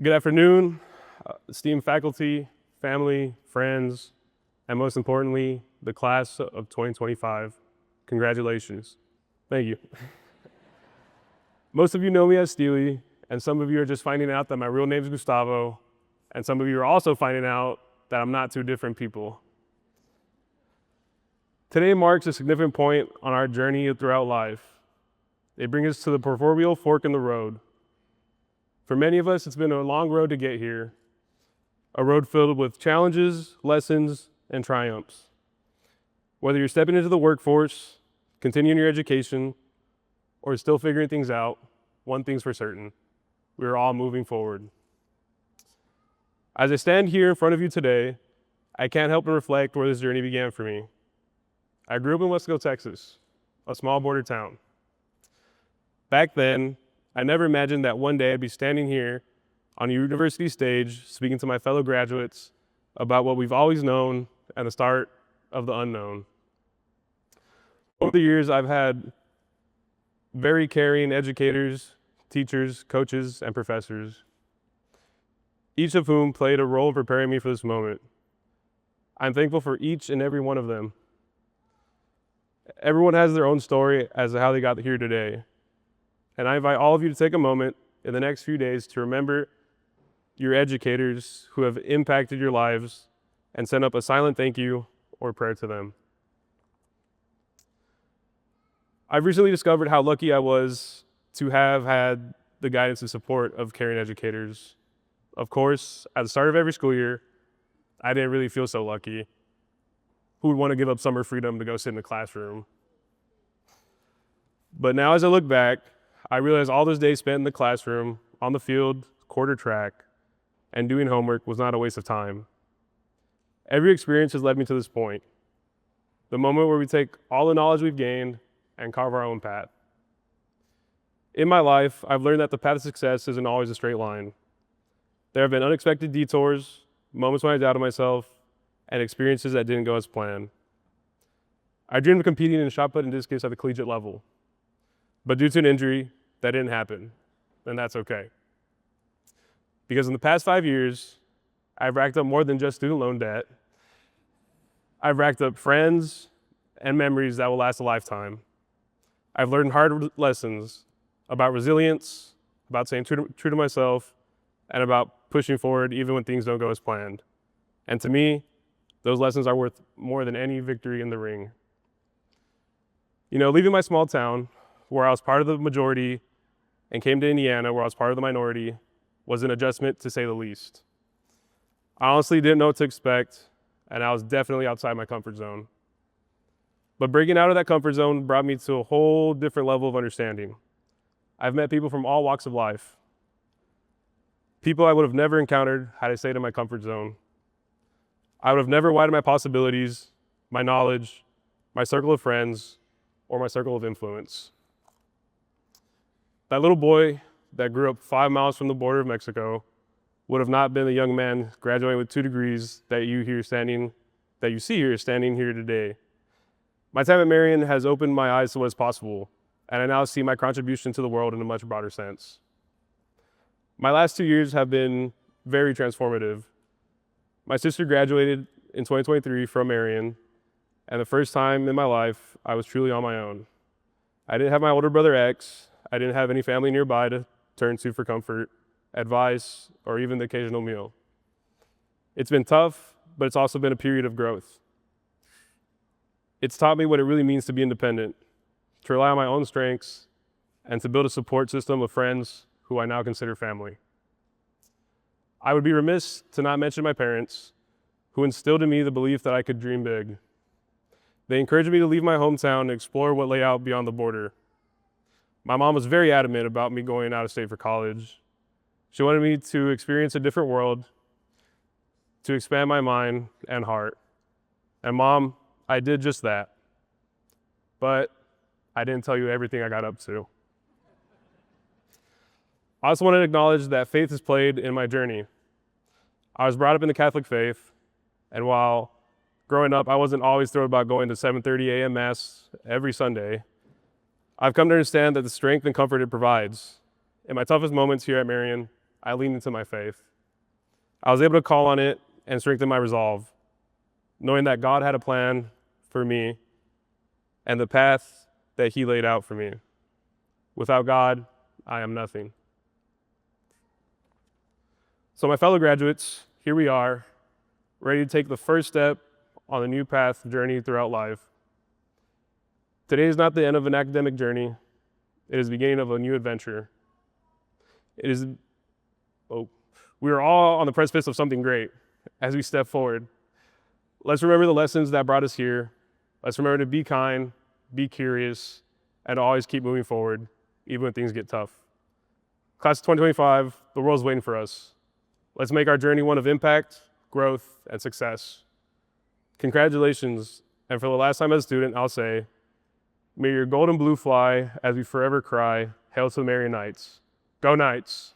Good afternoon, esteemed faculty, family, friends, and most importantly, the class of 2025. Congratulations. Thank you. Most of you know me as Steely, and some of you are just finding out that my real name is Gustavo, and some of you are also finding out that I'm not two different people. Today marks a significant point on our journey throughout life. It brings us to the proverbial fork in the road. For many of us, it's been a long road to get here, a road filled with challenges, lessons, and triumphs. Whether you're stepping into the workforce, continuing your education, or still figuring things out, one thing's for certain: we are all moving forward. As I stand here in front of you today, I can't help but reflect where this journey began for me. I grew up in Wesco, Texas, a small border town. Back then, I never imagined that one day I'd be standing here on a university stage speaking to my fellow graduates about what we've always known and the start of the unknown. Over the years, I've had very caring educators, teachers, coaches, and professors, each of whom played a role in preparing me for this moment. I'm thankful for each and every one of them. Everyone has their own story as to how they got here today. And I invite all of you to take a moment in the next few days to remember your educators who have impacted your lives and send up a silent thank you or prayer to them. I've recently discovered how lucky I was to have had the guidance and support of caring educators. Of course, at the start of every school year, I didn't really feel so lucky. Who would want to give up summer freedom to go sit in the classroom? But now as I look back, I realize all those days spent in the classroom, on the field, quarter track, and doing homework was not a waste of time. Every experience has led me to this point, the moment where we take all the knowledge we've gained and carve our own path. In my life, I've learned that the path to success isn't always a straight line. There have been unexpected detours, moments when I doubted myself, and experiences that didn't go as planned. I dreamed of competing in shot put and discus at the collegiate level. But due to an injury, that didn't happen, and that's okay. Because in the past 5 years, I've racked up more than just student loan debt. I've racked up friends and memories that will last a lifetime. I've learned hard lessons about resilience, about staying true to myself, and about pushing forward even when things don't go as planned. And to me, those lessons are worth more than any victory in the ring. You know, leaving my small town, where I was part of the majority, and came to Indiana, where I was part of the minority, was an adjustment to say the least. I honestly didn't know what to expect, and I was definitely outside my comfort zone. But breaking out of that comfort zone brought me to a whole different level of understanding. I've met people from all walks of life. People I would have never encountered had I stayed in my comfort zone. I would have never widened my possibilities, my knowledge, my circle of friends, or my circle of influence. That little boy that grew up 5 miles from the border of Mexico would have not been the young man graduating with 2 degrees that you see here standing here today. My time at Marian has opened my eyes to what is possible, and I now see my contribution to the world in a much broader sense. My last 2 years have been very transformative. My sister graduated in 2023 from Marian, and the first time in my life, I was truly on my own. I didn't have my older brother X. I didn't have any family nearby to turn to for comfort, advice, or even the occasional meal. It's been tough, but it's also been a period of growth. It's taught me what it really means to be independent, to rely on my own strengths, and to build a support system of friends who I now consider family. I would be remiss to not mention my parents, who instilled in me the belief that I could dream big. They encouraged me to leave my hometown and explore what lay out beyond the border. My mom was very adamant about me going out of state for college. She wanted me to experience a different world, to expand my mind and heart. And Mom, I did just that. But I didn't tell you everything I got up to. I also want to acknowledge that faith has played in my journey. I was brought up in the Catholic faith, and while growing up I wasn't always thrilled about going to 7:30 a.m. Mass every Sunday, I've come to understand that the strength and comfort it provides. In my toughest moments here at Marian, I leaned into my faith. I was able to call on it and strengthen my resolve, knowing that God had a plan for me and the path that He laid out for me. Without God, I am nothing. So my fellow graduates, here we are, ready to take the first step on the new path journey throughout life. Today is not the end of an academic journey. It is the beginning of a new adventure. We are all on the precipice of something great as we step forward. Let's remember the lessons that brought us here. Let's remember to be kind, be curious, and always keep moving forward, even when things get tough. Class of 2025, the world's waiting for us. Let's make our journey one of impact, growth, and success. Congratulations, and for the last time as a student, I'll say, may your golden blue fly as we forever cry, hail to the Marian Knights. Go Knights!